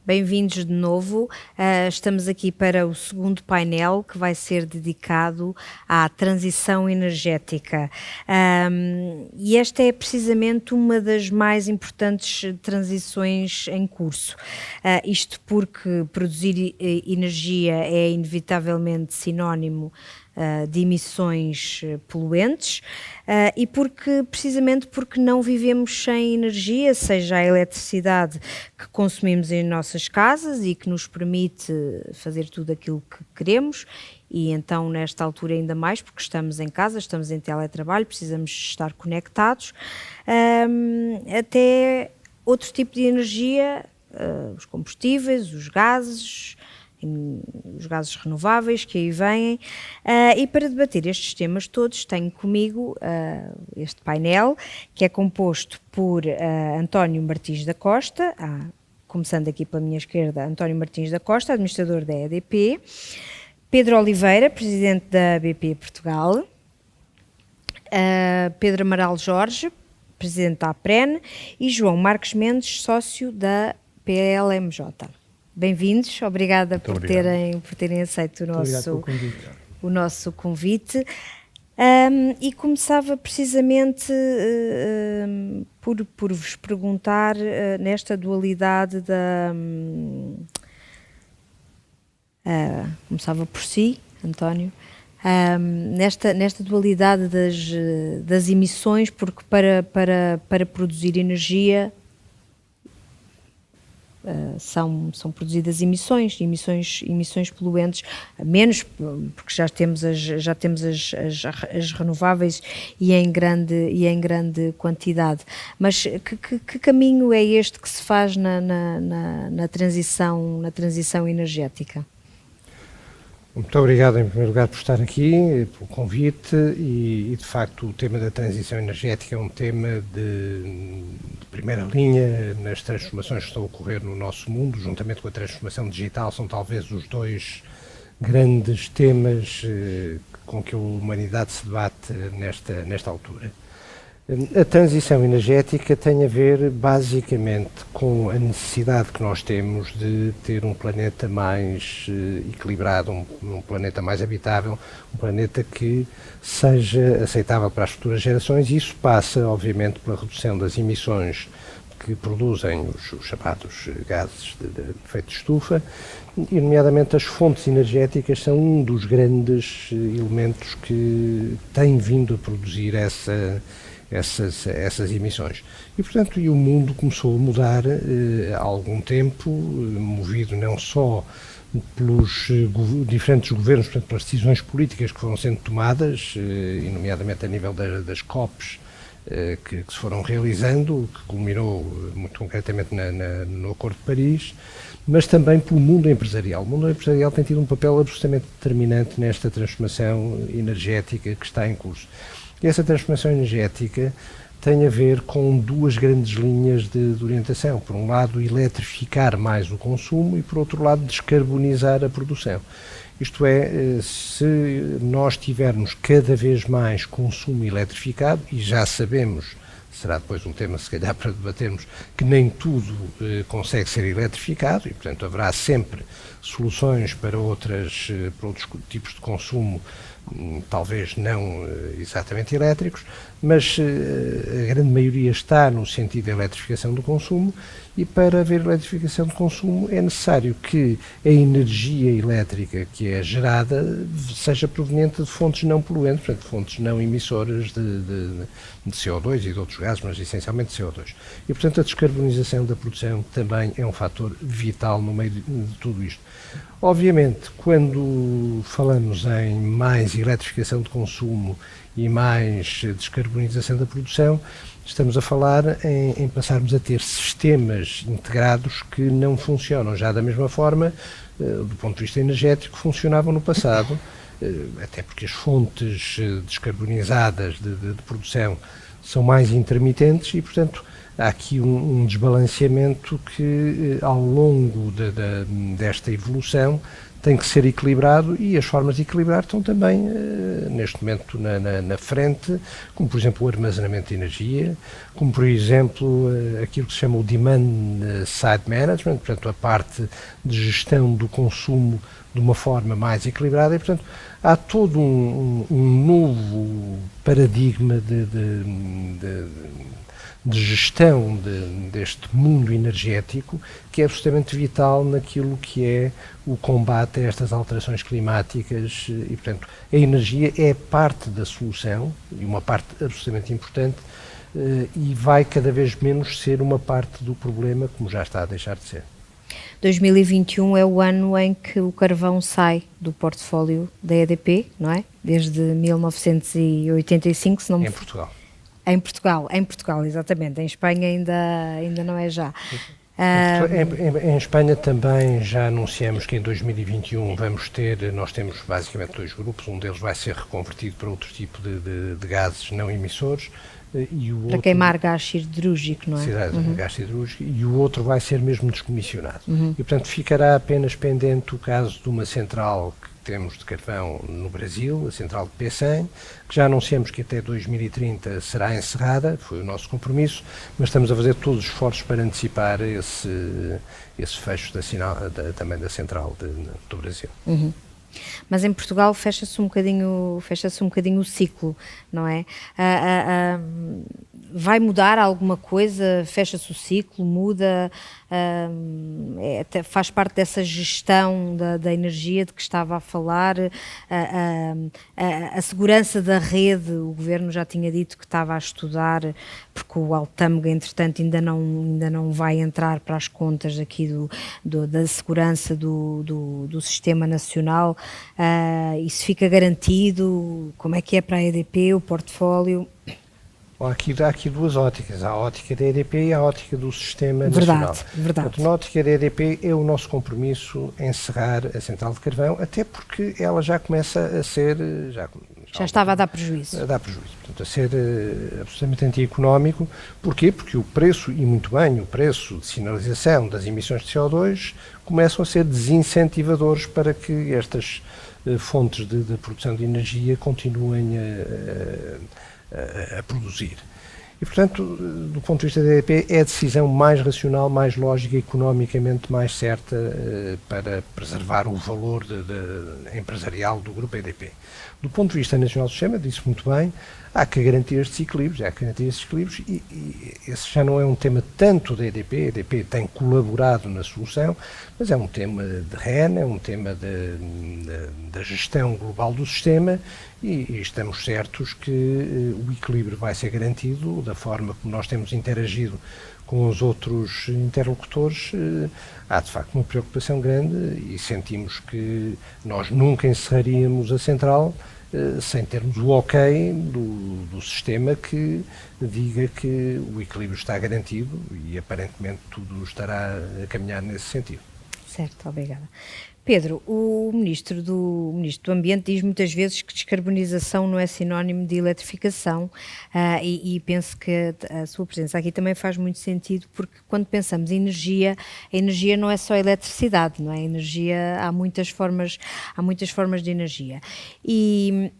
Bem-vindos de novo. Estamos aqui para o segundo painel que vai ser dedicado à transição energética. E esta é precisamente uma das mais importantes transições em curso. Isto porque produzir energia é inevitavelmente sinónimo de emissões poluentes e precisamente porque não vivemos sem energia, seja a eletricidade que consumimos em nossas casas e que nos permite fazer tudo aquilo que queremos, e então nesta altura ainda mais porque estamos em casa, estamos em teletrabalho, precisamos estar conectados, até outro tipo de energia, os combustíveis, os gases renováveis que aí vêm, e para debater estes temas todos tenho comigo este painel, que é composto por António Martins da Costa, começando aqui pela minha esquerda, António Martins da Costa, administrador da EDP, Pedro Oliveira, presidente da BP Portugal, Pedro Amaral Jorge, presidente da APREN, e João Marcos Mendes, sócio da PLMJ. Bem-vindos, obrigada por terem aceito o nosso convite. E começava precisamente por vos perguntar nesta dualidade começava por si, António, nesta dualidade das emissões, porque para produzir energia são produzidas emissões poluentes, menos porque já temos as renováveis e em grande quantidade. Mas que caminho é este que se faz na transição energética? Muito obrigado em primeiro lugar por estar aqui, pelo convite e de facto o tema da transição energética é um tema de primeira linha nas transformações que estão a ocorrer no nosso mundo, juntamente com a transformação digital, são talvez os dois grandes temas com que a humanidade se debate nesta altura. A transição energética tem a ver basicamente com a necessidade que nós temos de ter um planeta mais equilibrado, um planeta mais habitável, um planeta que seja aceitável para as futuras gerações, e isso passa obviamente pela redução das emissões que produzem os chamados gases de efeito de estufa, e nomeadamente as fontes energéticas são um dos grandes elementos que têm vindo a produzir essas emissões. E, portanto, o mundo começou a mudar há algum tempo, movido não só pelos diferentes governos, portanto, pelas decisões políticas que foram sendo tomadas, e nomeadamente a nível das COPs, que se foram realizando, que culminou muito concretamente no Acordo de Paris, mas também pelo mundo empresarial. O mundo empresarial tem tido um papel absolutamente determinante nesta transformação energética que está em curso. E essa transformação energética tem a ver com duas grandes linhas de orientação. Por um lado, eletrificar mais o consumo e, por outro lado, descarbonizar a produção. Isto é, se nós tivermos cada vez mais consumo eletrificado, e já sabemos, será depois um tema se calhar para debatermos, que nem tudo consegue ser eletrificado e, portanto, haverá sempre soluções para outros tipos de consumo, talvez não exatamente elétricos, mas a grande maioria está no sentido da eletrificação do consumo, e para haver eletrificação do consumo é necessário que a energia elétrica que é gerada seja proveniente de fontes não poluentes, portanto, fontes não emissoras de CO2 e de outros gases, mas essencialmente de CO2. E, portanto, a descarbonização da produção também é um fator vital no meio de tudo isto. Obviamente, quando falamos em mais eletrificação de consumo e mais descarbonização da produção, estamos a falar em passarmos a ter sistemas integrados que não funcionam já da mesma forma, do ponto de vista energético, funcionavam no passado, até porque as fontes descarbonizadas de produção são mais intermitentes e, portanto, há aqui um desbalanceamento que, ao longo desta evolução, tem que ser equilibrado, e as formas de equilibrar estão também, neste momento, na frente, como, por exemplo, o armazenamento de energia, como, por exemplo, aquilo que se chama o Demand Side Management, portanto, a parte de gestão do consumo de uma forma mais equilibrada, e, portanto, há todo um novo paradigma de gestão deste mundo energético, que é absolutamente vital naquilo que é o combate a estas alterações climáticas, e, portanto, a energia é parte da solução, e uma parte absolutamente importante, e vai cada vez menos ser uma parte do problema, como já está a deixar de ser. 2021 é o ano em que o carvão sai do portfólio da EDP, não é? Desde 1985, se não me... Em Portugal. Em Portugal, exatamente. Em Espanha ainda não é já. Em Espanha também já anunciamos que em 2021 nós temos basicamente 2 grupos, um deles vai ser reconvertido para outro tipo de gases não emissores, e o para outro, queimar gás siderúrgico, não é? Gás siderúrgico, e o outro vai ser mesmo descomissionado. E, portanto, ficará apenas pendente o caso de uma central que temos de carvão no Brasil, a central de Pecém, que já anunciamos que até 2030 será encerrada, foi o nosso compromisso, mas estamos a fazer todos os esforços para antecipar esse fecho também da central do Brasil. Mas em Portugal fecha-se um bocadinho o ciclo, não é? Vai mudar alguma coisa? Fecha-se o ciclo, muda, faz parte dessa gestão da energia de que estava a falar, a segurança da rede. O Governo já tinha dito que estava a estudar, porque o Altâmega, entretanto, ainda não vai entrar para as contas aqui da segurança do Sistema Nacional. Isso fica garantido? Como é que é para a EDP, o portfólio? Bom, há aqui 2 óticas, a ótica da EDP e a ótica do Sistema Nacional. Verdade. Portanto, na ótica da EDP é o nosso compromisso encerrar a central de carvão, até porque ela já começa a ser... Já estava a dar prejuízo. A dar prejuízo, portanto, a ser absolutamente antieconómico. Porquê? Porque o preço, e muito bem, o preço de sinalização das emissões de CO2 começam a ser desincentivadores para que estas fontes de produção de energia continuem a produzir. E, portanto, do ponto de vista da EDP, é a decisão mais racional, mais lógica e economicamente mais certa para preservar o valor empresarial do grupo EDP. Do ponto de vista nacional do sistema, disse muito bem, há que garantir estes equilíbrios, e esse já não é um tema tanto da EDP, a EDP tem colaborado na solução, mas é um tema de REN, é um tema da gestão global do sistema, e estamos certos que o equilíbrio vai ser garantido da forma como nós temos interagido com os outros interlocutores. Há de facto uma preocupação grande e sentimos que nós nunca encerraríamos a central sem termos o ok do sistema que diga que o equilíbrio está garantido, e aparentemente tudo estará a caminhar nesse sentido. Certo, obrigada. Pedro, o Ministro do Ambiente diz muitas vezes que descarbonização não é sinónimo de eletrificação, e penso que a sua presença aqui também faz muito sentido, porque quando pensamos em energia, a energia não é só eletricidade, não é? A energia, há muitas formas de energia. E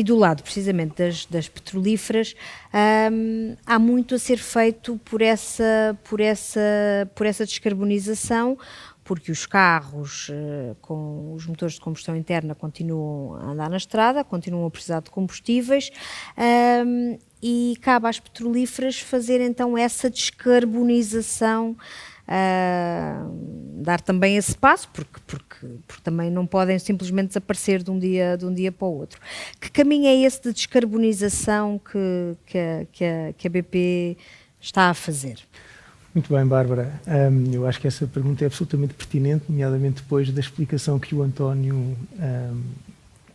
do lado, precisamente, das petrolíferas, há muito a ser feito por essa descarbonização, porque os carros com os motores de combustão interna continuam a andar na estrada, continuam a precisar de combustíveis, e cabe às petrolíferas fazer então essa descarbonização, dar também esse passo, porque também não podem simplesmente desaparecer de um dia para o outro. Que caminho é esse de descarbonização que a BP está a fazer? Muito bem, Bárbara. Eu acho que essa pergunta é absolutamente pertinente, nomeadamente depois da explicação que o António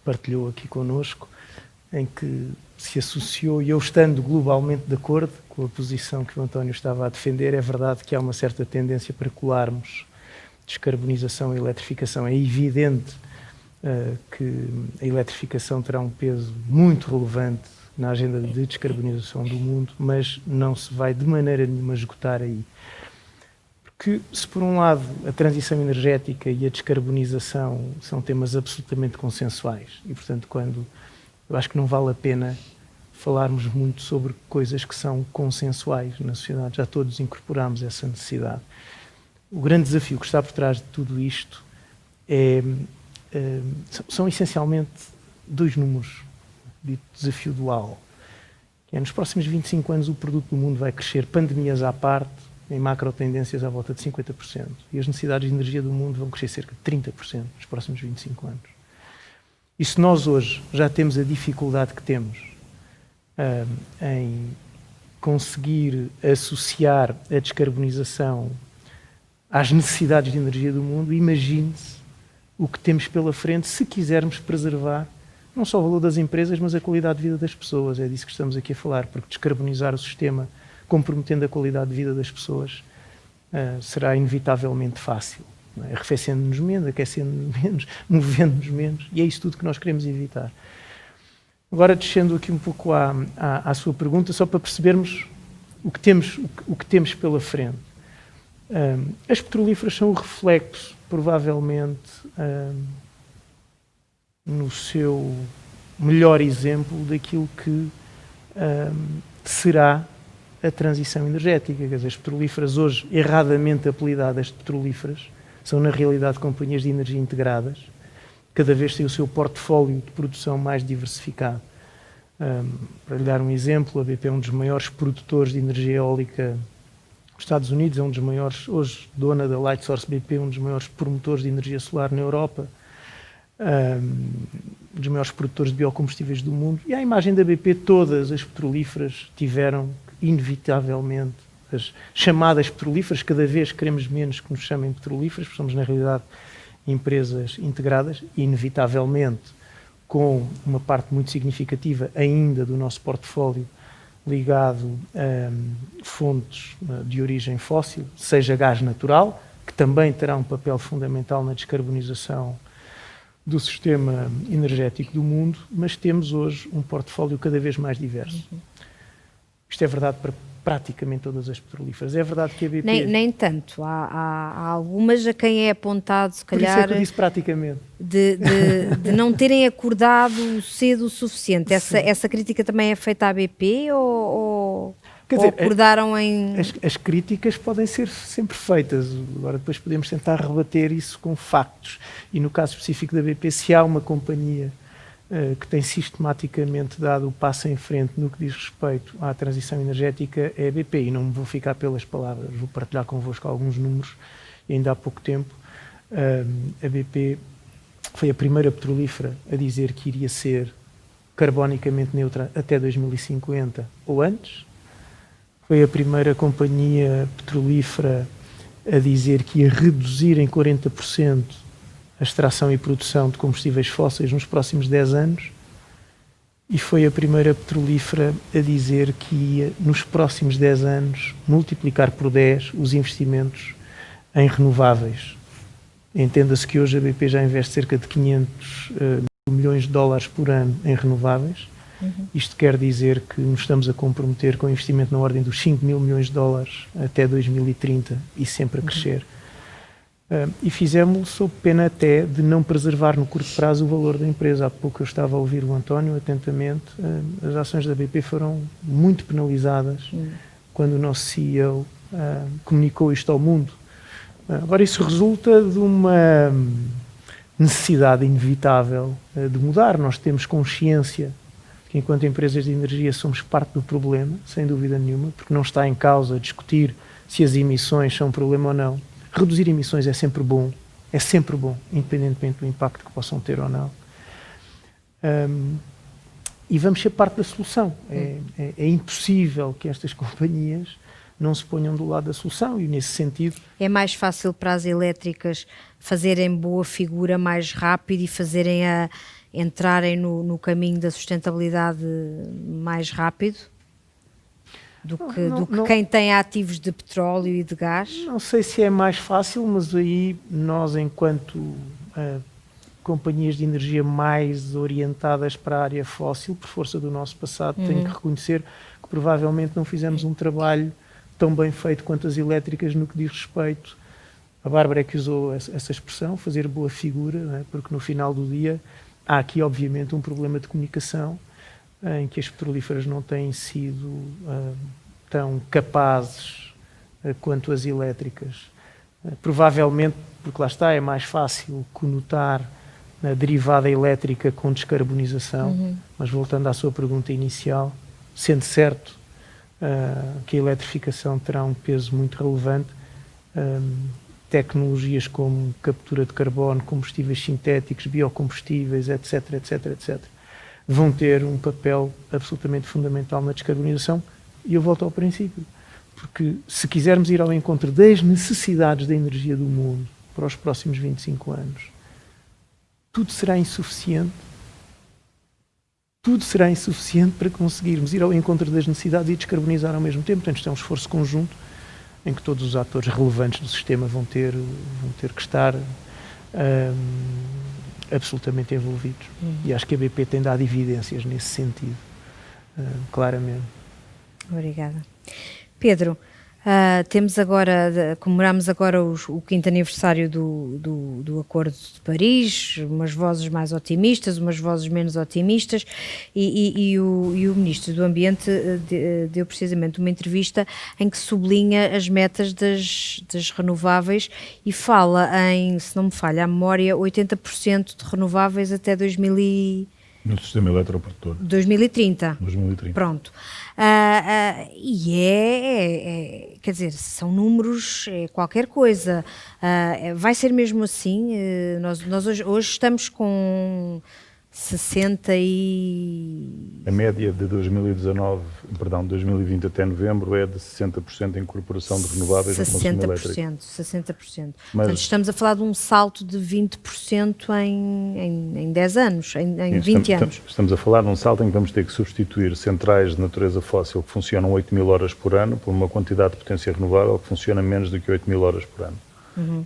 partilhou aqui connosco, em que se associou, e eu estando globalmente de acordo com a posição que o António estava a defender, é verdade que há uma certa tendência para colarmos descarbonização e eletrificação. É evidente que a eletrificação terá um peso muito relevante na agenda de descarbonização do mundo, mas não se vai de maneira nenhuma esgotar aí. Porque se por um lado a transição energética e a descarbonização são temas absolutamente consensuais e, portanto, eu acho que não vale a pena falarmos muito sobre coisas que são consensuais na sociedade, já todos incorporamos essa necessidade. O grande desafio que está por trás de tudo isto são essencialmente dois números de desafio dual. Que é, nos próximos 25 anos o produto do mundo vai crescer, pandemias à parte, em macro tendências à volta de 50%. E as necessidades de energia do mundo vão crescer cerca de 30% nos próximos 25 anos. E se nós hoje já temos a dificuldade que temos em conseguir associar a descarbonização às necessidades de energia do mundo, imagine-se o que temos pela frente se quisermos preservar não só o valor das empresas, mas a qualidade de vida das pessoas. É disso que estamos aqui a falar, porque descarbonizar o sistema comprometendo a qualidade de vida das pessoas será inevitavelmente fácil. É? Arrefecendo-nos menos, aquecendo-nos menos, movendo-nos menos, e é isso tudo que nós queremos evitar. Agora, descendo aqui um pouco à sua pergunta, só para percebermos o que temos pela frente. As petrolíferas são o reflexo, provavelmente, no seu melhor exemplo daquilo que será a transição energética. Quer dizer, as petrolíferas hoje, erradamente apelidadas de petrolíferas, são na realidade companhias de energia integradas, cada vez têm o seu portfólio de produção mais diversificado. Para lhe dar um exemplo, a BP é um dos maiores produtores de energia eólica dos Estados Unidos, é um dos maiores, hoje dona da Lightsource BP, um dos maiores promotores de energia solar na Europa, um dos maiores produtores de biocombustíveis do mundo. E à imagem da BP, todas as petrolíferas tiveram, inevitavelmente, as chamadas petrolíferas, cada vez queremos menos que nos chamem petrolíferas, porque somos, na realidade, empresas integradas, inevitavelmente, com uma parte muito significativa ainda do nosso portfólio ligado a fontes de origem fóssil, seja gás natural, que também terá um papel fundamental na descarbonização do sistema energético do mundo, mas temos hoje um portfólio cada vez mais diverso. Isto é verdade para praticamente todas as petrolíferas. É verdade que a BP... Nem tanto. Há algumas a quem é apontado, se calhar... Por isso é que eu disse praticamente. De não terem acordado cedo o suficiente. Essa crítica também é feita à BP ou acordaram em... As críticas podem ser sempre feitas. Agora depois podemos tentar rebater isso com factos. E no caso específico da BP, se há uma companhia que tem sistematicamente dado o passo em frente no que diz respeito à transição energética, é a BP. E não me vou ficar pelas palavras, vou partilhar convosco alguns números. E ainda há pouco tempo a BP foi a primeira petrolífera a dizer que iria ser carbonicamente neutra até 2050 ou antes. Foi a primeira companhia petrolífera a dizer que ia reduzir em 40% a extração e produção de combustíveis fósseis nos próximos 10 anos, e foi a primeira petrolífera a dizer que ia, nos próximos 10 anos, multiplicar por 10 os investimentos em renováveis. Entenda-se que hoje a BP já investe cerca de 500 milhões de dólares por ano em renováveis. Isto quer dizer que nos estamos a comprometer com investimento na ordem dos 5 mil milhões de dólares até 2030 e sempre a crescer. E fizemos-lo sob pena até de não preservar no curto prazo o valor da empresa. Há pouco eu estava a ouvir o António atentamente. As ações da BP foram muito penalizadas quando o nosso CEO comunicou isto ao mundo. Agora, isso resulta de uma necessidade inevitável de mudar. Nós temos consciência que, enquanto empresas de energia, somos parte do problema, sem dúvida nenhuma, porque não está em causa discutir se as emissões são um problema ou não. Reduzir emissões é sempre bom, independentemente do impacto que possam ter ou não. E vamos ser parte da solução. É impossível que estas companhias não se ponham do lado da solução, e nesse sentido... É mais fácil para as elétricas fazerem boa figura mais rápido e entrarem no caminho da sustentabilidade mais rápido? Do que quem tem ativos de petróleo e de gás? Não sei se é mais fácil, mas aí nós, enquanto companhias de energia mais orientadas para a área fóssil, por força do nosso passado, tenho que reconhecer que provavelmente não fizemos um trabalho tão bem feito quanto as elétricas no que diz respeito. A Bárbara é que usou essa expressão, fazer boa figura, não é? Porque no final do dia há aqui obviamente um problema de comunicação em que as petrolíferas não têm sido tão capazes quanto as elétricas. Provavelmente, porque lá está, é mais fácil conotar a derivada elétrica com descarbonização, mas voltando à sua pergunta inicial, sendo certo que a eletrificação terá um peso muito relevante, tecnologias como captura de carbono, combustíveis sintéticos, biocombustíveis, etc., vão ter um papel absolutamente fundamental na descarbonização. E eu volto ao princípio, porque se quisermos ir ao encontro das necessidades da energia do mundo para os próximos 25 anos, tudo será insuficiente para conseguirmos ir ao encontro das necessidades e descarbonizar ao mesmo tempo. Portanto, isto é um esforço conjunto em que todos os atores relevantes do sistema vão ter que estar absolutamente envolvidos. E acho que a BP tem dado evidências nesse sentido, claramente. Obrigada. Pedro, comemoramos agora o 5º aniversário do Acordo de Paris, umas vozes mais otimistas, umas vozes menos otimistas, e o Ministro do Ambiente deu precisamente uma entrevista em que sublinha as metas das renováveis e fala em, se não me falha a memória, 80% de renováveis até 2030. No sistema eletroprodutor. 2030. Pronto. Quer dizer, são números, é qualquer coisa. Vai ser mesmo assim? Nós hoje estamos com 60 e... A média de 2020 até novembro é de 60% de incorporação de renováveis no consumo elétrico. 60%. Portanto, estamos a falar de um salto de 20% em 10 anos, em 20 anos. Estamos a falar de um salto em que vamos ter que substituir centrais de natureza fóssil que funcionam 8.000 horas por ano por uma quantidade de potência renovável que funciona menos do que 8.000 horas por ano.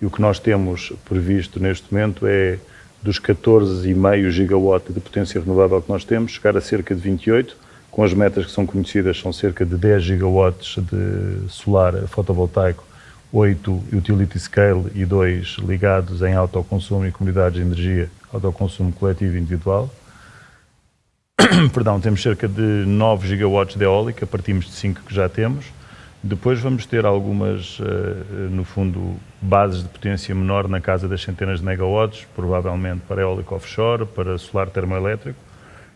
E o que nós temos previsto neste momento é, dos 14,5 gigawatt de potência renovável que nós temos, chegar a cerca de 28, com as metas que são conhecidas, são cerca de 10 gigawatts de solar fotovoltaico, 8 utility scale e 2 ligados em autoconsumo e comunidades de energia, autoconsumo coletivo e individual. Perdão, temos cerca de 9 gigawatts de eólica, partimos de 5 que já temos. Depois vamos ter algumas, no fundo, bases de potência menor na casa das centenas de megawatts, provavelmente para eólico offshore, para solar termoelétrico,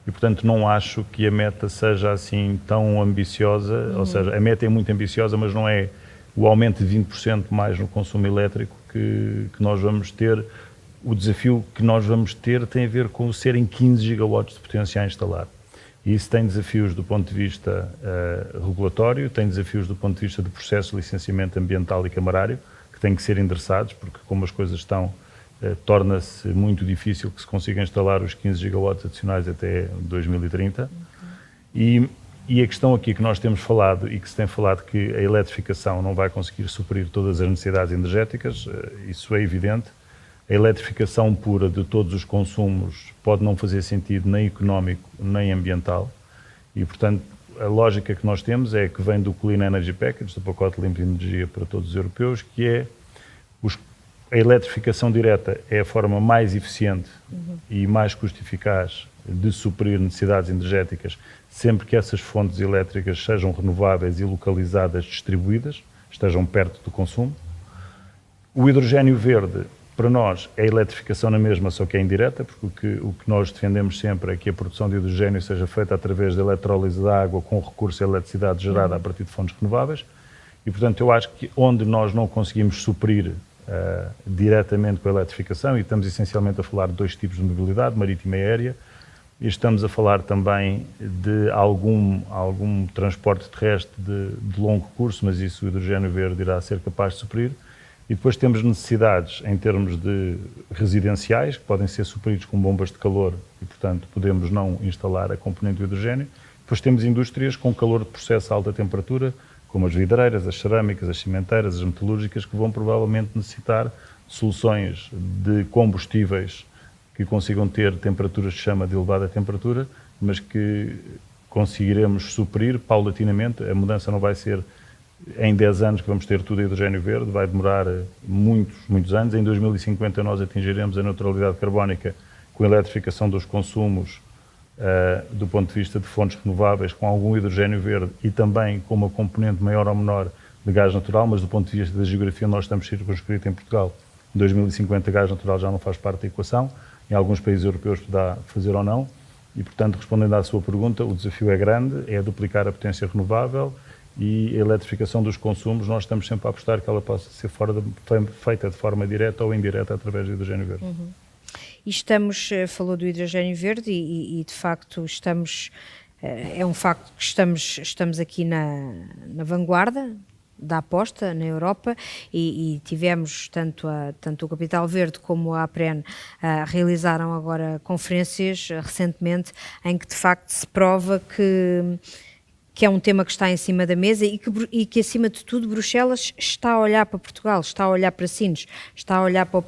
e portanto não acho que a meta seja assim tão ambiciosa, ou seja, a meta é muito ambiciosa, mas não é o aumento de 20% mais no consumo elétrico que nós vamos ter. O desafio que nós vamos ter tem a ver com serem 15 gigawatts de potência a instalar. E isso tem desafios do ponto de vista regulatório, tem desafios do ponto de vista do processo de licenciamento ambiental e camarário, que têm que ser endereçados, porque como as coisas estão, torna-se muito difícil que se consiga instalar os 15 gigawatts adicionais até 2030. E a questão aqui que nós temos falado e que se tem falado que a eletrificação não vai conseguir suprir todas as necessidades energéticas, isso é evidente. A eletrificação pura de todos os consumos pode não fazer sentido nem económico nem ambiental e, portanto, a lógica que nós temos é que vem do Clean Energy Package, do pacote limpo de energia para todos os europeus, que é a eletrificação direta é a forma mais eficiente e mais custo-eficaz de suprir necessidades energéticas, sempre que essas fontes elétricas sejam renováveis e localizadas, distribuídas, estejam perto do consumo. O hidrogénio verde, para nós, é a eletrificação na mesma, só que é indireta, porque o que nós defendemos sempre é que a produção de hidrogénio seja feita através da eletrólise da água com recurso à eletricidade gerada a partir de fontes renováveis. E, portanto, eu acho que onde nós não conseguimos suprir diretamente com a eletrificação, e estamos essencialmente a falar de dois tipos de mobilidade, marítima e aérea, e estamos a falar também de algum transporte terrestre de longo curso, mas isso o hidrogénio verde irá ser capaz de suprir. E depois temos necessidades em termos de residenciais, que podem ser supridos com bombas de calor e, portanto, podemos não instalar a componente do hidrogênio. Depois temos indústrias com calor de processo a alta temperatura, como as vidreiras, as cerâmicas, as cimenteiras, as metalúrgicas, que vão provavelmente necessitar soluções de combustíveis que consigam ter temperaturas que chama de elevada temperatura, mas que conseguiremos suprir paulatinamente. A mudança não vai ser em 10 anos que vamos ter tudo hidrogénio verde, vai demorar muitos anos. Em 2050 nós atingiremos a neutralidade carbónica com a eletrificação dos consumos do ponto de vista de fontes renováveis, com algum hidrogénio verde e também com uma componente maior ou menor de gás natural, mas do ponto de vista da geografia nós estamos circunscritos em Portugal. Em 2050 gás natural já não faz parte da equação, em alguns países europeus poderá fazer ou não, e portanto, respondendo à sua pergunta, o desafio é grande, é duplicar a potência renovável e a eletrificação dos consumos, nós estamos sempre a apostar que ela possa ser feita de forma direta ou indireta através do hidrogénio verde. Uhum. E falou do hidrogénio verde e de facto é um facto que estamos aqui na vanguarda da aposta na Europa e tivemos tanto o Capital Verde como a APREN realizaram agora conferências recentemente em que de facto se prova que é um tema que está em cima da mesa e que acima de tudo Bruxelas está a olhar para Portugal, está a olhar para Sines, está a olhar para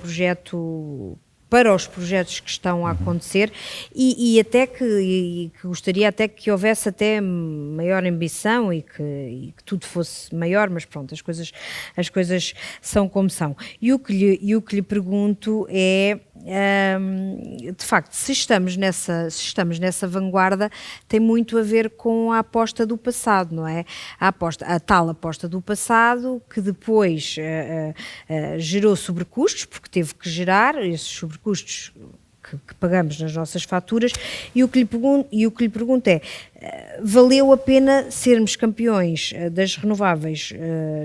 para os projetos que estão a acontecer e até que gostaria até que houvesse até maior ambição e que tudo fosse maior, mas pronto, as coisas são como são. E o que lhe pergunto é, de facto, se estamos nessa vanguarda, tem muito a ver com a aposta do passado, não é? A tal aposta do passado que depois gerou sobrecustos, porque teve que gerar esses sobrecustos que pagamos nas nossas faturas, e o que lhe pergunto é, valeu a pena sermos campeões das renováveis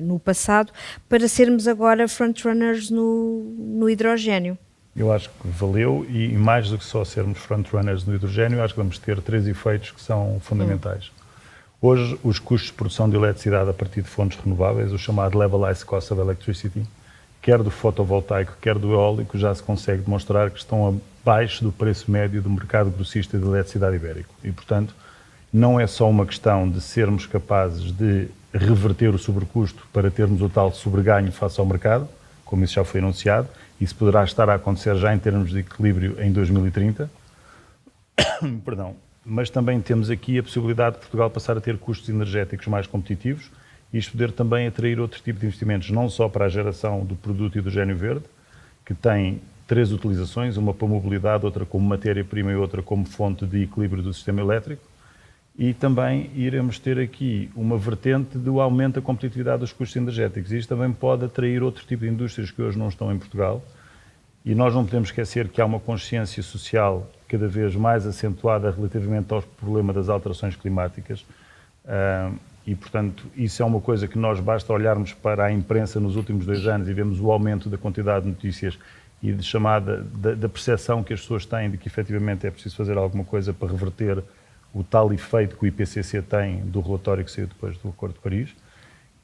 no passado para sermos agora frontrunners no hidrogénio? Eu acho que valeu e mais do que só sermos frontrunners no hidrogénio, acho que vamos ter 3 efeitos que são fundamentais. Hoje, os custos de produção de eletricidade a partir de fontes renováveis, o chamado Levelized Cost of Electricity, quer do fotovoltaico, quer do eólico, já se consegue demonstrar que estão abaixo do preço médio do mercado grossista de eletricidade ibérico. E, portanto, não é só uma questão de sermos capazes de reverter o sobrecusto para termos o tal sobreganho face ao mercado, como isso já foi anunciado, isso poderá estar a acontecer já em termos de equilíbrio em 2030. Perdão. Mas também temos aqui a possibilidade de Portugal passar a ter custos energéticos mais competitivos e isto poder também atrair outro tipo de investimentos, não só para a geração do produto hidrogénio verde, que tem 3 utilizações, uma para mobilidade, outra como matéria-prima e outra como fonte de equilíbrio do sistema elétrico, e também iremos ter aqui uma vertente do aumento da competitividade dos custos energéticos. Isto também pode atrair outro tipo de indústrias que hoje não estão em Portugal, e nós não podemos esquecer que há uma consciência social cada vez mais acentuada relativamente ao problema das alterações climáticas, e, portanto, isso é uma coisa que nós basta olharmos para a imprensa nos últimos 2 anos e vemos o aumento da quantidade de notícias e de chamada da percepção que as pessoas têm de que efetivamente é preciso fazer alguma coisa para reverter o tal efeito que o IPCC tem do relatório que saiu depois do Acordo de Paris.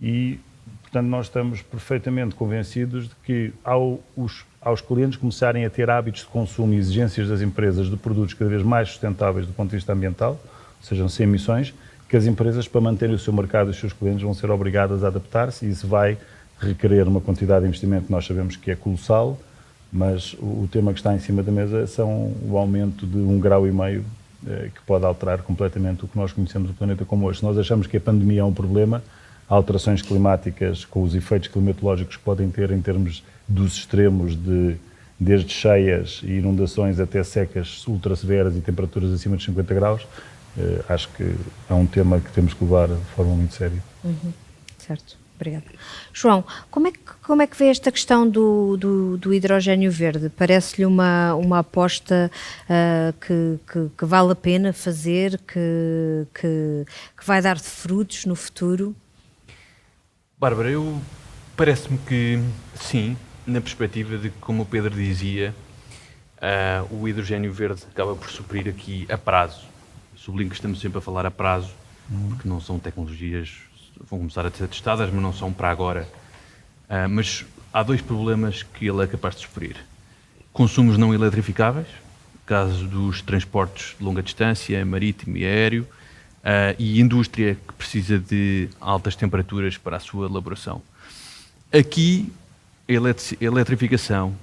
E, portanto, nós estamos perfeitamente convencidos de que aos clientes começarem a ter hábitos de consumo e exigências das empresas de produtos cada vez mais sustentáveis do ponto de vista ambiental, ou seja, sem emissões, que as empresas, para manterem o seu mercado e os seus clientes, vão ser obrigadas a adaptar-se e isso vai requerer uma quantidade de investimento que nós sabemos que é colossal, mas o tema que está em cima da mesa são o aumento de 1,5 graus que pode alterar completamente o que nós conhecemos do planeta como hoje. Se nós achamos que a pandemia é um problema, alterações climáticas com os efeitos climatológicos que podem ter em termos dos extremos desde cheias e inundações até secas ultra severas e temperaturas acima de 50 graus, acho que é um tema que temos que levar de forma muito séria. Certo, obrigada. João, como é que vê esta questão do hidrogénio verde? Parece-lhe uma aposta que vale a pena fazer, que vai dar frutos no futuro? Bárbara, parece-me que sim, na perspectiva de que, como o Pedro dizia, o hidrogénio verde acaba por suprir aqui a prazo. Sublinho que estamos sempre a falar a prazo, porque não são tecnologias, vão começar a ser testadas, mas não são para agora. Mas há 2 problemas que ele é capaz de suprir. Consumos não eletrificáveis, caso dos transportes de longa distância, marítimo e aéreo, e indústria que precisa de altas temperaturas para a sua elaboração. Aqui a eletrificação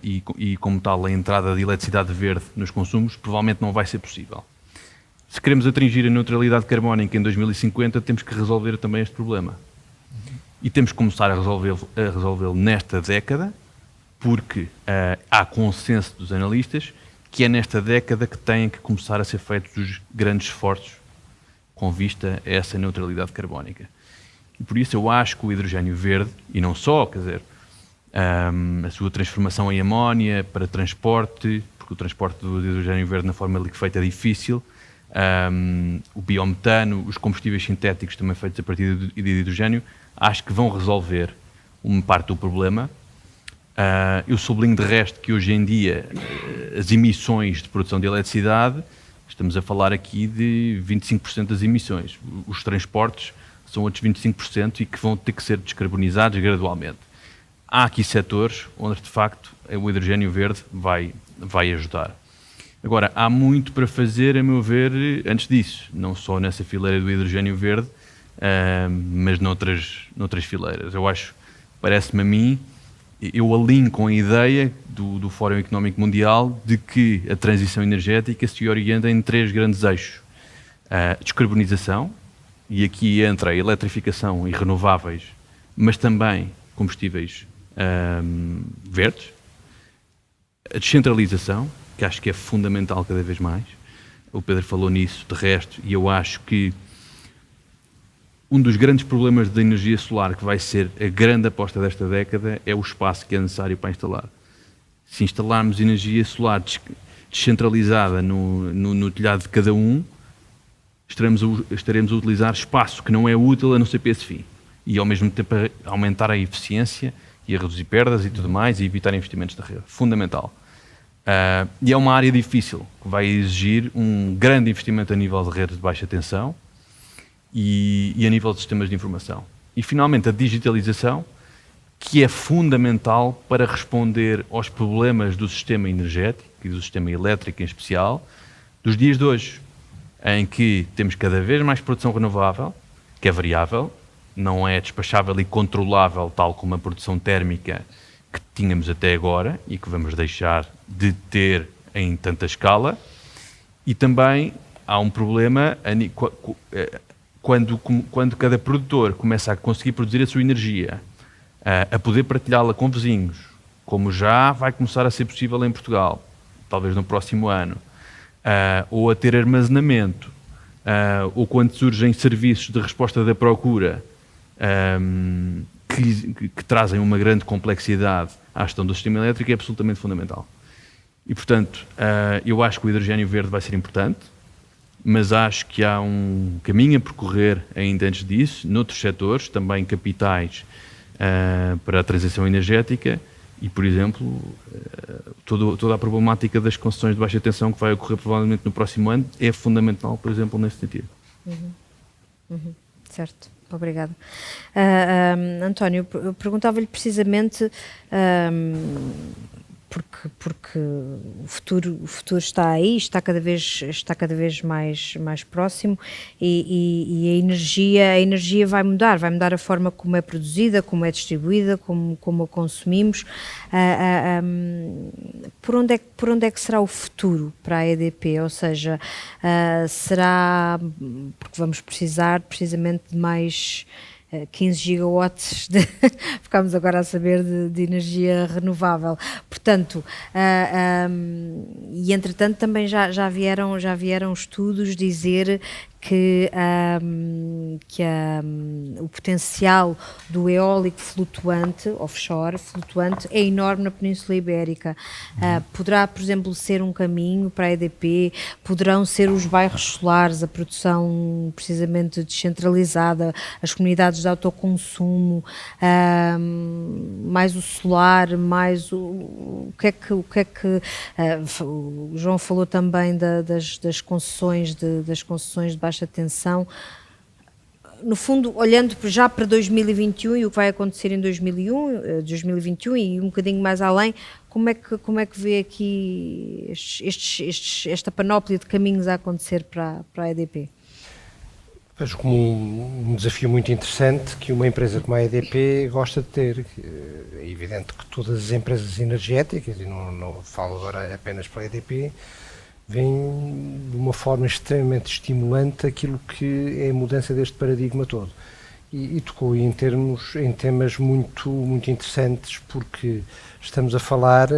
e, como tal, a entrada de eletricidade verde nos consumos provavelmente não vai ser possível. Se queremos atingir a neutralidade carbónica em 2050, temos que resolver também este problema. E temos que começar a resolvê-lo nesta década, porque há consenso dos analistas que é nesta década que têm que começar a ser feitos os grandes esforços com vista a essa neutralidade carbónica. E por isso eu acho que o hidrogénio verde, e não só, quer dizer, a sua transformação em amónia para transporte, porque o transporte do hidrogénio verde na forma liquefeita é difícil, o biometano, os combustíveis sintéticos também feitos a partir de hidrogénio, acho que vão resolver uma parte do problema. Eu sublinho de resto que hoje em dia as emissões de produção de eletricidade, estamos a falar aqui de 25% das emissões. Os transportes são outros 25% e que vão ter que ser descarbonizados gradualmente. Há aqui setores onde, de facto, o hidrogénio verde vai ajudar. Agora, há muito para fazer, a meu ver, antes disso. Não só nessa fileira do hidrogénio verde, mas noutras fileiras. Eu acho, parece-me a mim, eu alinho com a ideia do Fórum Económico Mundial de que a transição energética se orienta em 3 grandes eixos. A descarbonização, e aqui entra a eletrificação e renováveis, mas também combustíveis verdes. A descentralização, que acho que é fundamental cada vez mais. O Pedro falou nisso, de resto, e eu acho que um dos grandes problemas da energia solar, que vai ser a grande aposta desta década, é o espaço que é necessário para instalar. Se instalarmos energia solar descentralizada no telhado de cada um, estaremos a utilizar espaço que não é útil a não ser para esse fim. E ao mesmo tempo a aumentar a eficiência e a reduzir perdas e tudo mais e evitar investimentos da rede. Fundamental. E é uma área difícil, que vai exigir um grande investimento a nível de redes de baixa tensão e a nível de sistemas de informação. E finalmente a digitalização, que é fundamental para responder aos problemas do sistema energético e do sistema elétrico em especial, dos dias de hoje, em que temos cada vez mais produção renovável, que é variável, não é despachável e controlável tal como a produção térmica que tínhamos até agora e que vamos deixar de ter em tanta escala. E também há um problema quando cada produtor começa a conseguir produzir a sua energia, a poder partilhá-la com vizinhos, como já vai começar a ser possível em Portugal, talvez no próximo ano, ou a ter armazenamento, ou quando surgem serviços de resposta da procura que trazem uma grande complexidade à gestão do sistema elétrico, é absolutamente fundamental. E, portanto, eu acho que o hidrogénio verde vai ser importante, mas acho que há um caminho a percorrer ainda antes disso, noutros setores, também capitais, para a transição energética e, por exemplo, toda a problemática das concessões de baixa tensão que vai ocorrer provavelmente no próximo ano é fundamental, por exemplo, nesse sentido. Certo, obrigada. António, eu perguntava-lhe precisamente porque o futuro está aí, está cada vez mais próximo e a energia vai mudar a forma como é produzida, como é distribuída, como a consumimos. Por onde é que será o futuro para a EDP? Ou seja, será, porque vamos precisar precisamente de mais 15 gigawatts, ficámos agora a saber de energia renovável. Portanto, e entretanto também já vieram estudos dizer que o potencial do eólico flutuante, offshore, flutuante, é enorme na Península Ibérica. Poderá, por exemplo, ser um caminho para a EDP, poderão ser os bairros solares, a produção precisamente descentralizada, as comunidades de autoconsumo, mais o solar, mais o que é que o João falou também das concessões de baixa tensão. No fundo, olhando já para 2021 e o que vai acontecer em 2021 e um bocadinho mais além, como é que vê aqui esta panóplia de caminhos a acontecer para a EDP? Vejo como um desafio muito interessante que uma empresa como a EDP gosta de ter. É evidente que todas as empresas energéticas, e não falo agora apenas para a EDP, veem de uma forma extremamente estimulante aquilo que é a mudança deste paradigma todo. E tocou em temas muito interessantes, porque estamos a falar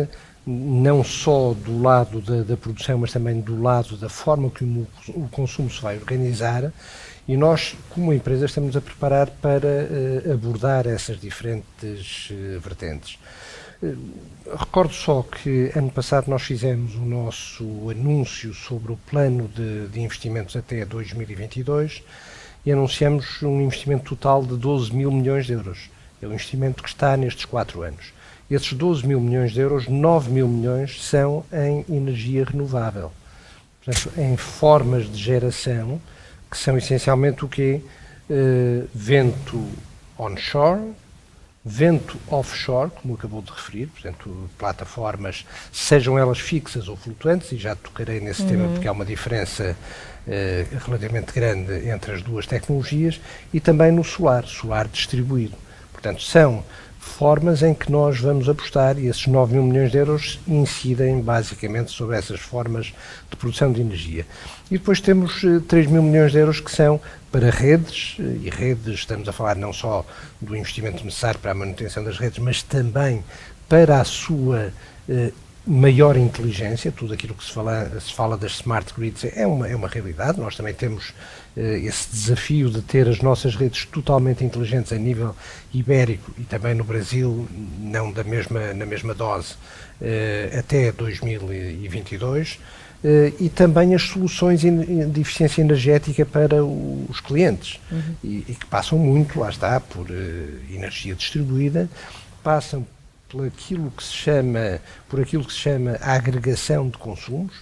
não só do lado da produção, mas também do lado da forma que o consumo se vai organizar, e nós, como empresa, estamos a preparar para abordar essas diferentes vertentes. Recordo só que ano passado nós fizemos o nosso anúncio sobre o plano de investimentos até 2022 e anunciamos um investimento total de 12 mil milhões de euros. É o investimento que está nestes 4 anos. Esses 12 mil milhões de euros, 9 mil milhões são em energia renovável. Portanto, em formas de geração, que são essencialmente o quê? Vento onshore, vento offshore, como acabou de referir, portanto, plataformas, sejam elas fixas ou flutuantes, e já tocarei nesse tema porque há uma diferença relativamente grande entre as duas tecnologias, e também no solar distribuído. Portanto, são formas em que nós vamos apostar, e esses 9 mil milhões de euros incidem basicamente sobre essas formas de produção de energia. E depois temos 3 mil milhões de euros que são para redes, e redes estamos a falar não só do investimento necessário para a manutenção das redes, mas também para a sua maior inteligência. Tudo aquilo que se fala das smart grids é uma realidade. Nós também temos esse desafio de ter as nossas redes totalmente inteligentes a nível ibérico e também no Brasil, não na mesma dose, até 2022, e também as soluções de eficiência energética para os clientes, e que passam muito, lá está, por energia distribuída, passam por aquilo que se chama a agregação de consumos,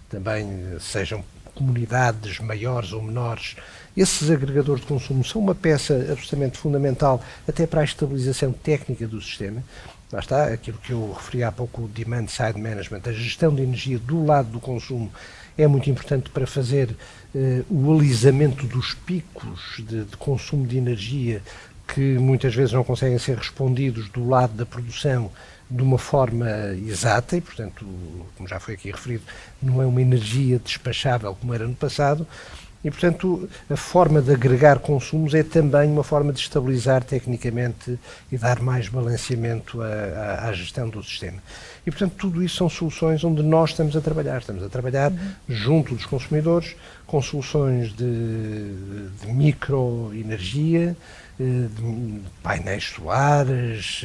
também sejam comunidades maiores ou menores. Esses agregadores de consumo são uma peça absolutamente fundamental até para a estabilização técnica do sistema. Lá está, aquilo que eu referi há pouco, o Demand Side Management, a gestão de energia do lado do consumo é muito importante para fazer o alisamento dos picos de consumo de energia que muitas vezes não conseguem ser respondidos do lado da produção de uma forma exata e, portanto, como já foi aqui referido, não é uma energia despachável como era no passado e, portanto, a forma de agregar consumos é também uma forma de estabilizar tecnicamente e dar mais balanceamento à gestão do sistema. E, portanto, tudo isso são soluções onde nós estamos a trabalhar. Estamos a trabalhar junto dos consumidores com soluções de microenergia, de painéis solares,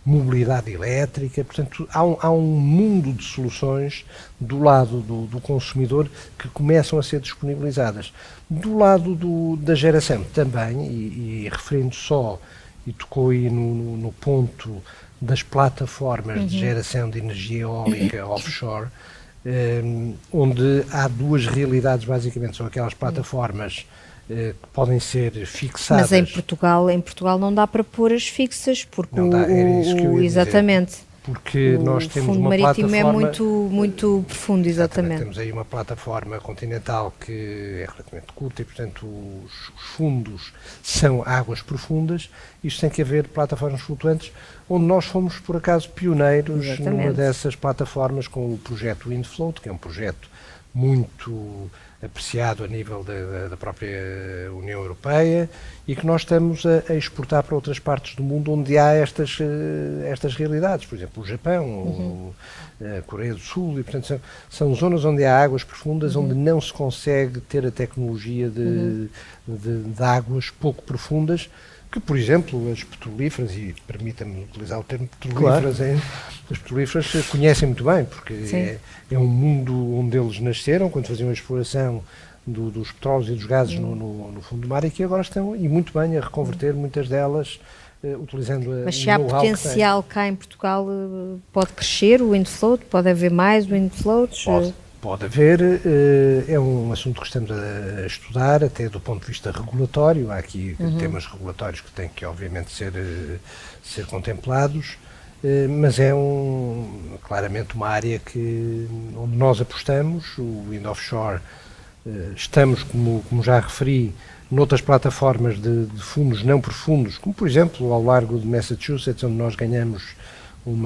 mobilidade elétrica. Portanto, há um mundo de soluções do lado do consumidor que começam a ser disponibilizadas. Do lado da geração também, e referindo só, e tocou aí no ponto das plataformas de geração de energia eólica offshore, onde há duas realidades basicamente, são aquelas plataformas que podem ser fixadas. Mas em Portugal não dá para pôr as fixas, porque não dá, era isso que eu ia exatamente. Dizer. Porque nós temos uma plataforma... O fundo marítimo é muito profundo, exatamente. Temos aí uma plataforma continental que é relativamente curta e, portanto, os fundos são águas profundas. Isto tem que haver plataformas flutuantes, onde nós fomos, por acaso, pioneiros numa dessas plataformas com o projeto Windfloat, que é um projeto muito apreciado a nível da própria União Europeia e que nós estamos a exportar para outras partes do mundo onde há estas realidades, por exemplo, o Japão, a Coreia do Sul, e portanto são zonas onde há águas profundas, onde não se consegue ter a tecnologia de águas pouco profundas, que, por exemplo, as petrolíferas, e permita-me utilizar o termo petrolíferas, claro. As petrolíferas conhecem muito bem, porque é um mundo onde eles nasceram, quando faziam a exploração dos petróleos e dos gases no fundo do mar, e que agora estão, e muito bem, a reconverter muitas delas, utilizando a Mas se há potencial cá em Portugal, pode crescer o Windfloat? Pode haver mais Windfloats? Pode haver, é um assunto que estamos a estudar, até do ponto de vista regulatório. Há aqui temas regulatórios que têm que, obviamente, ser contemplados, mas é claramente uma área onde nós apostamos. O Wind Offshore Estamos, como já referi, noutras plataformas de fundos não profundos, como por exemplo ao largo de Massachusetts, onde nós ganhamos um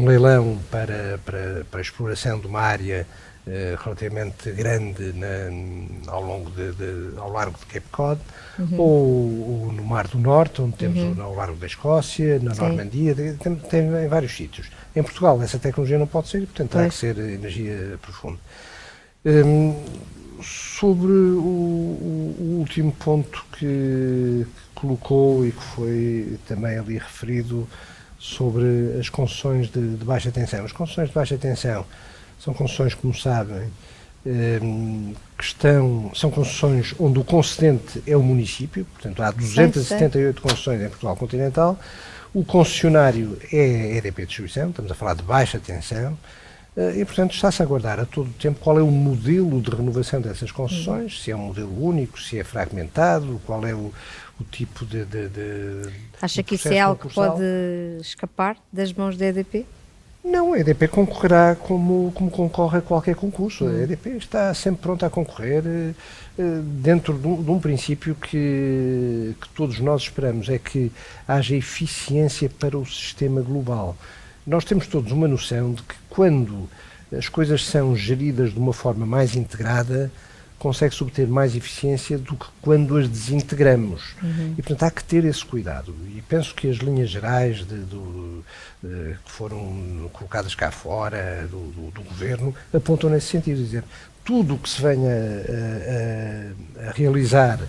leilão para a exploração de uma área relativamente grande ao largo de Cape Cod, ou no Mar do Norte, onde temos ao largo da Escócia, na Normandia, tem em vários sítios. Em Portugal essa tecnologia não pode ser e, portanto, terá que ser energia profunda. Sobre o último ponto que colocou e que foi também ali referido sobre as concessões de baixa tensão. As concessões de baixa tensão são concessões, como sabem, são concessões onde o concedente é o município, portanto há 278 concessões em Portugal continental, o concessionário é a EDP Distribuição, estamos a falar de baixa tensão, e portanto está-se a aguardar a todo o tempo qual é o modelo de renovação dessas concessões, se é um modelo único, se é fragmentado, qual é o tipo de Acha que isso é algo que pode escapar das mãos da EDP? Não, a EDP concorrerá como concorre a qualquer concurso. A EDP está sempre pronta a concorrer dentro de um princípio que todos nós esperamos, é que haja eficiência para o sistema global. Nós temos todos uma noção de que quando as coisas são geridas de uma forma mais integrada, consegue-se obter mais eficiência do que quando as desintegramos. E, portanto, há que ter esse cuidado. E penso que as linhas gerais que foram colocadas cá fora do Governo apontam nesse sentido. Dizer, tudo o que se venha a realizar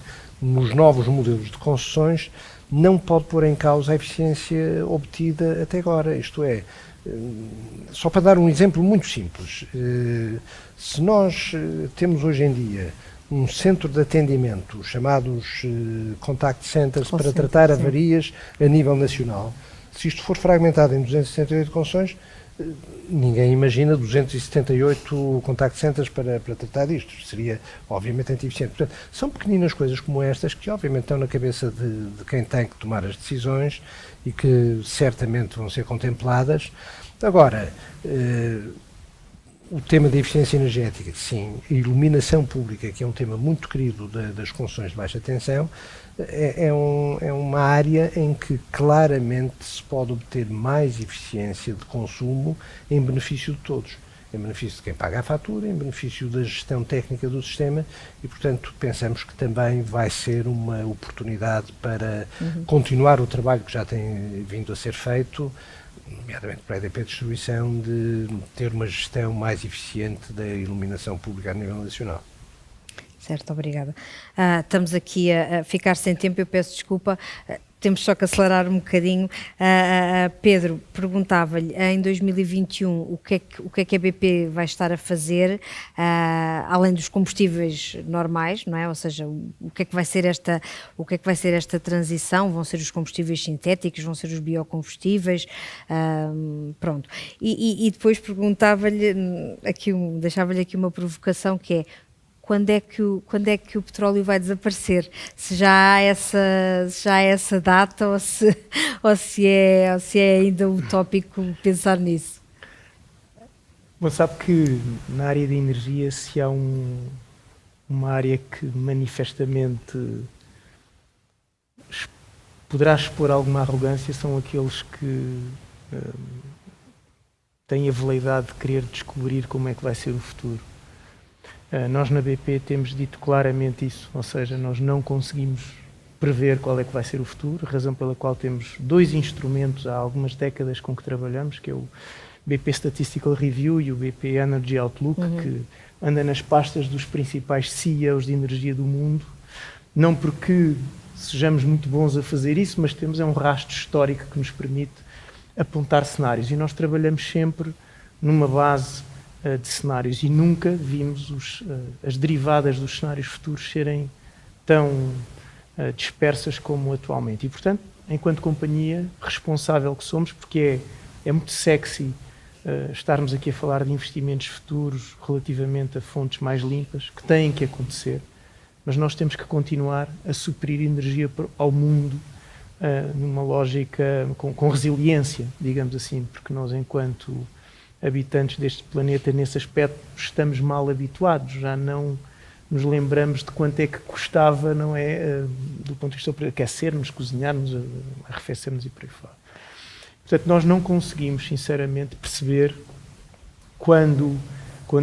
nos novos modelos de concessões não pode pôr em causa a eficiência obtida até agora. Isto é, só para dar um exemplo muito simples, se nós temos hoje em dia um centro de atendimento, chamados contact centers, para tratar avarias a nível nacional, se isto for fragmentado em 278 concessões, ninguém imagina 278 contact centers para tratar disto. Seria, obviamente, anti-eficiente. Portanto, são pequeninas coisas como estas que, obviamente, estão na cabeça de quem tem que tomar as decisões e que certamente vão ser contempladas. Agora, o tema da eficiência energética, sim, a iluminação pública, que é um tema muito querido das concessões de baixa tensão, é uma área em que claramente se pode obter mais eficiência de consumo em benefício de todos, em benefício de quem paga a fatura, em benefício da gestão técnica do sistema e, portanto, pensamos que também vai ser uma oportunidade para continuar o trabalho que já tem vindo a ser feito, nomeadamente para a EDP Distribuição, de ter uma gestão mais eficiente da iluminação pública a nível nacional. Certo, obrigada. Estamos aqui a ficar sem tempo, eu peço desculpa, temos só que acelerar um bocadinho. Pedro, perguntava-lhe, em 2021, o que é que a BP vai estar a fazer, além dos combustíveis normais, não é? Ou seja, o que é que vai ser esta transição? Vão ser os combustíveis sintéticos, vão ser os biocombustíveis, pronto. E depois perguntava-lhe, deixava-lhe aqui uma provocação, que é, quando é que o petróleo vai desaparecer? Se já há essa data ou se é ainda utópico pensar nisso? Bom, sabe que na área de energia, se há uma área que manifestamente poderá expor alguma arrogância, são aqueles que têm a veleidade de querer descobrir como é que vai ser o futuro. Nós na BP temos dito claramente isso, ou seja, nós não conseguimos prever qual é que vai ser o futuro, razão pela qual temos dois instrumentos há algumas décadas com que trabalhamos, que é o BP Statistical Review e o BP Energy Outlook, que anda nas pastas dos principais CEOs de energia do mundo, não porque sejamos muito bons a fazer isso, mas temos um rastro histórico que nos permite apontar cenários, e nós trabalhamos sempre numa base de cenários e nunca vimos as derivadas dos cenários futuros serem tão dispersas como atualmente. E, portanto, enquanto companhia responsável que somos, porque é muito sexy estarmos aqui a falar de investimentos futuros relativamente a fontes mais limpas, que têm que acontecer, mas nós temos que continuar a suprir energia ao mundo numa lógica com resiliência, digamos assim, porque nós, enquanto habitantes deste planeta, nesse aspecto, estamos mal habituados, já não nos lembramos de quanto é que custava, não é, do ponto de vista de aquecermos, cozinharmos, arrefecermos e por aí fora. Portanto, nós não conseguimos, sinceramente, perceber quando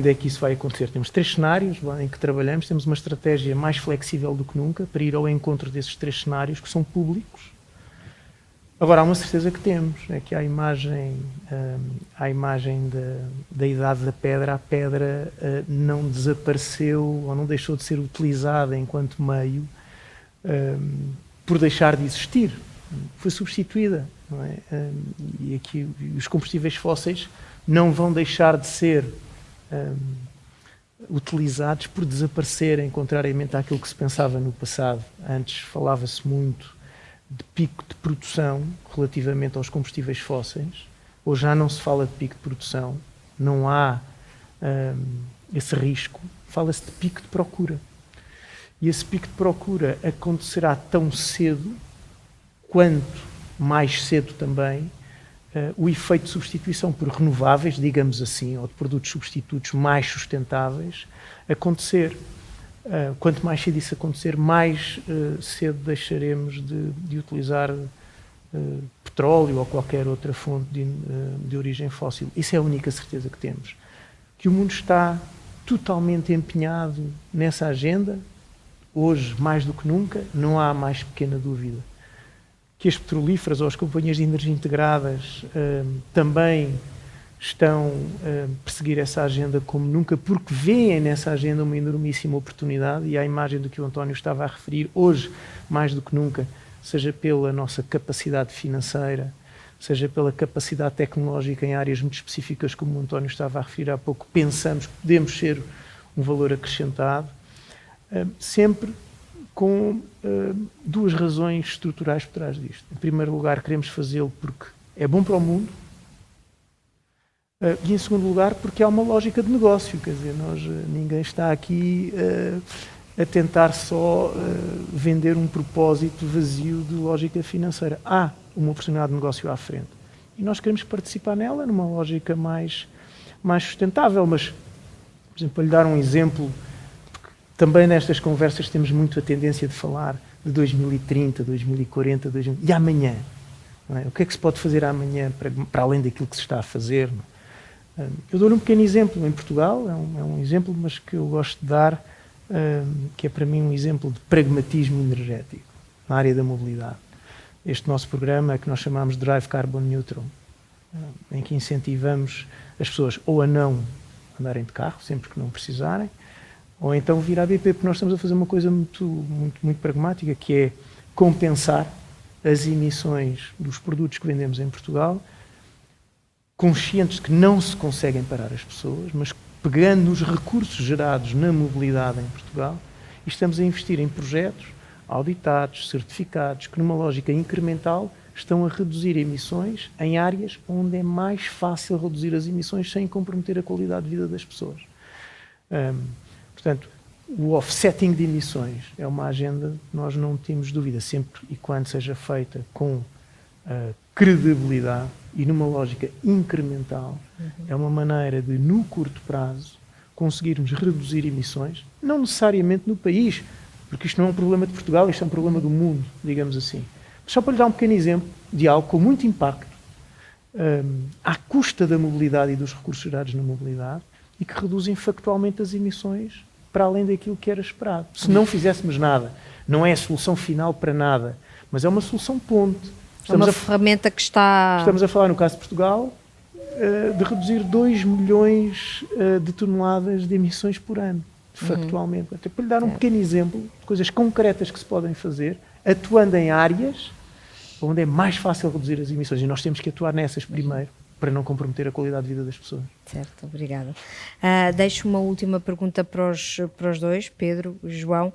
é que isso vai acontecer. Temos 3 cenários em que trabalhamos, temos uma estratégia mais flexível do que nunca para ir ao encontro desses 3 cenários que são públicos. Agora, há uma certeza que temos, é que a imagem da Idade da Pedra, a pedra não desapareceu ou não deixou de ser utilizada enquanto meio por deixar de existir. Foi substituída. Não é? E aqui os combustíveis fósseis não vão deixar de ser utilizados por desaparecerem, contrariamente àquilo que se pensava no passado. Antes falava-se muito de pico de produção relativamente aos combustíveis fósseis. Hoje já não se fala de pico de produção, não há esse risco. Fala-se de pico de procura. E esse pico de procura acontecerá tão cedo quanto mais cedo também o efeito de substituição por renováveis, digamos assim, ou de produtos substitutos mais sustentáveis, acontecer. Quanto mais cedo isso acontecer, mais cedo deixaremos de utilizar petróleo ou qualquer outra fonte de origem fóssil. Isso é a única certeza que temos. Que o mundo está totalmente empenhado nessa agenda, hoje mais do que nunca, não há mais pequena dúvida. Que as petrolíferas ou as companhias de energia integradas também estão a perseguir essa agenda como nunca, porque veem nessa agenda uma enormíssima oportunidade, e à imagem do que o António estava a referir, hoje, mais do que nunca, seja pela nossa capacidade financeira, seja pela capacidade tecnológica em áreas muito específicas, como o António estava a referir há pouco, pensamos que podemos ser um valor acrescentado, sempre com 2 razões estruturais por trás disto. Em primeiro lugar, queremos fazê-lo porque é bom para o mundo, e em segundo lugar, porque há uma lógica de negócio, quer dizer, ninguém está aqui a tentar só vender um propósito vazio de lógica financeira. Há uma oportunidade de negócio à frente. E nós queremos participar nela numa lógica mais sustentável, mas, por exemplo, para lhe dar um exemplo, também nestas conversas temos muito a tendência de falar de 2030, 2040, e amanhã. Não é? O que é que se pode fazer amanhã para além daquilo que se está a fazer? Não é? Eu dou-lhe um pequeno exemplo em Portugal, é um exemplo, mas que eu gosto de dar, que é para mim um exemplo de pragmatismo energético na área da mobilidade. Este nosso programa que nós chamamos de Drive Carbon Neutral, em que incentivamos as pessoas ou a não andarem de carro, sempre que não precisarem, ou então vir à BP, porque nós estamos a fazer uma coisa muito pragmática, que é compensar as emissões dos produtos que vendemos em Portugal, conscientes de que não se conseguem parar as pessoas, mas pegando nos recursos gerados na mobilidade em Portugal, e estamos a investir em projetos auditados, certificados, que numa lógica incremental estão a reduzir emissões em áreas onde é mais fácil reduzir as emissões sem comprometer a qualidade de vida das pessoas. Portanto, o offsetting de emissões é uma agenda que nós não temos dúvida, sempre e quando seja feita com credibilidade e numa lógica incremental, é uma maneira de, no curto prazo, conseguirmos reduzir emissões, não necessariamente no país, porque isto não é um problema de Portugal, isto é um problema do mundo, digamos assim. Só para lhe dar um pequeno exemplo de algo com muito impacto, à custa da mobilidade e dos recursos gerados na mobilidade, e que reduzem factualmente as emissões para além daquilo que era esperado. Se não fizéssemos nada, não é a solução final para nada, mas é uma solução ponte. Estamos ferramenta que está... Estamos a falar, no caso de Portugal, de reduzir 2 milhões de toneladas de emissões por ano, factualmente. Até para lhe dar um pequeno exemplo de coisas concretas que se podem fazer, atuando em áreas onde é mais fácil reduzir as emissões. E nós temos que atuar nessas primeiro, para não comprometer a qualidade de vida das pessoas. Certo, obrigada. Deixo uma última pergunta para os dois, Pedro e João.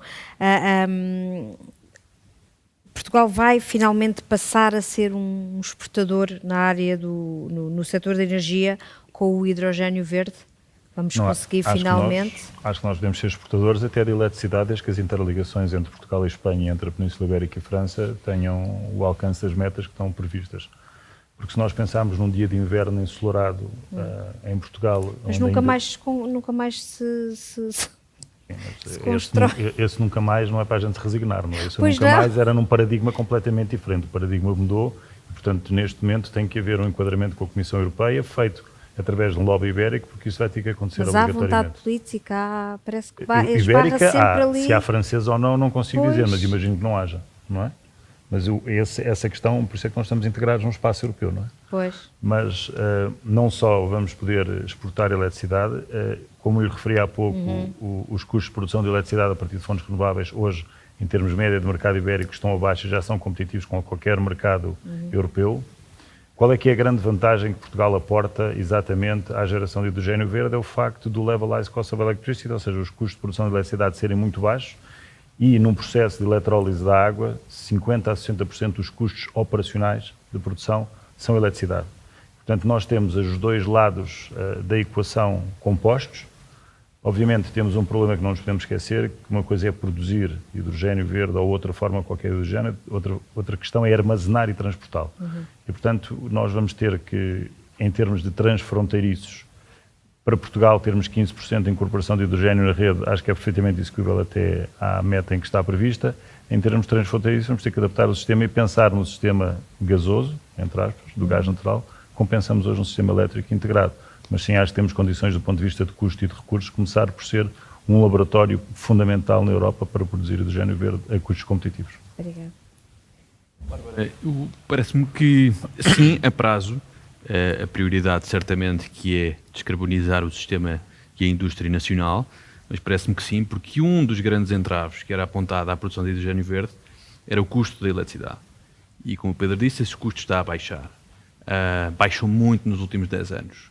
Portugal vai finalmente passar a ser um exportador na área no setor da energia com o hidrogénio verde? Vamos conseguir finalmente? Acho que nós devemos ser exportadores até de eletricidade, desde que as interligações entre Portugal e Espanha e entre a Península Ibérica e França tenham o alcance das metas que estão previstas. Porque se nós pensarmos num dia de inverno ensolarado em Portugal... Mas onde nunca mais se esse, constrói. esse nunca mais não é para a gente se resignar, não é? Esse Pois nunca não. mais era num paradigma completamente diferente. O paradigma mudou e, portanto, neste momento tem que haver um enquadramento com a Comissão Europeia feito através de um lobby ibérico, porque isso vai ter que acontecer Mas há obrigatoriamente. vontade política, parece que esbarra Ibérica, sempre ali. se há francesa ou não consigo Pois. dizer, mas imagino que não haja, não é? Mas essa questão, por isso é que nós estamos integrados num espaço europeu, não é? Pois. Mas não só vamos poder exportar eletricidade, como eu lhe referi há pouco, os custos de produção de eletricidade a partir de fontes renováveis, hoje, em termos média de mercado ibérico, estão abaixo e já são competitivos com qualquer mercado europeu. Qual é que é a grande vantagem que Portugal aporta exatamente à geração de hidrogênio verde? É o facto do levelized cost of electricity, ou seja, os custos de produção de eletricidade serem muito baixos e, num processo de eletrólise da água, 50% a 60% dos custos operacionais de produção são eletricidade. Portanto, nós temos os dois lados da equação compostos. Obviamente, temos um problema que não nos podemos esquecer, que uma coisa é produzir hidrogênio verde ou outra forma qualquer de hidrogênio, outra questão é armazenar e transportá-lo. E, portanto, nós vamos ter que, em termos de transfronteiriços, para Portugal termos 15% de incorporação de hidrogênio na rede, acho que é perfeitamente execuível até à meta em que está prevista. Em termos transfronteiriços, vamos ter que adaptar o sistema e pensar no sistema gasoso, entre aspas, do gás natural, como pensamos hoje no sistema elétrico integrado. Mas sim, acho que temos condições do ponto de vista de custo e de recursos, começar por ser um laboratório fundamental na Europa para produzir hidrogênio verde a custos competitivos. Obrigada. Parece-me que, sim, a prazo, a prioridade certamente que é descarbonizar o sistema e a indústria nacional, mas parece-me que sim, porque um dos grandes entraves que era apontado à produção de hidrogênio verde era o custo da eletricidade. E como o Pedro disse, esse custo está a baixar. Baixou muito nos últimos 10 anos.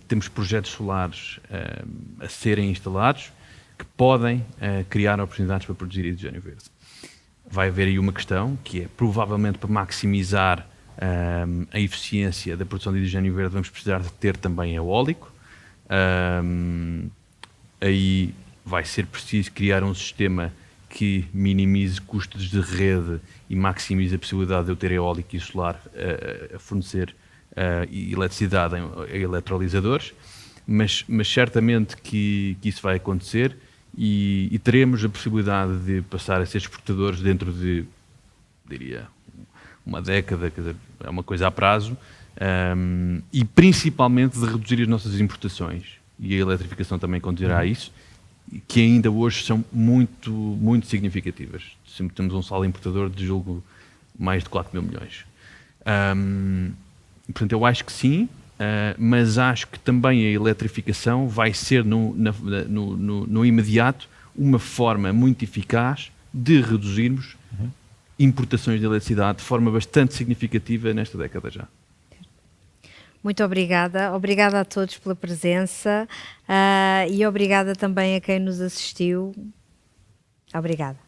Temos projetos solares a serem instalados que podem criar oportunidades para produzir hidrogênio verde. Vai haver aí uma questão que é, provavelmente, para maximizar a eficiência da produção de hidrogênio verde, vamos precisar de ter também eólico. Aí vai ser preciso criar um sistema que minimize custos de rede e maximize a possibilidade de eu ter eólico e solar a fornecer eletricidade a eletrolisadores, mas certamente que isso vai acontecer e teremos a possibilidade de passar a ser exportadores dentro de, diria, uma década, quer dizer, é uma coisa a prazo, e principalmente de reduzir as nossas importações. E a eletrificação também conduzirá a isso, que ainda hoje são muito, muito significativas. Sempre temos um saldo importador de, julgo, mais de 4 mil milhões. Portanto, eu acho que sim, mas acho que também a eletrificação vai ser, no imediato, uma forma muito eficaz de reduzirmos importações de eletricidade de forma bastante significativa nesta década já. Muito obrigada. Obrigada a todos pela presença e obrigada também a quem nos assistiu. Obrigada.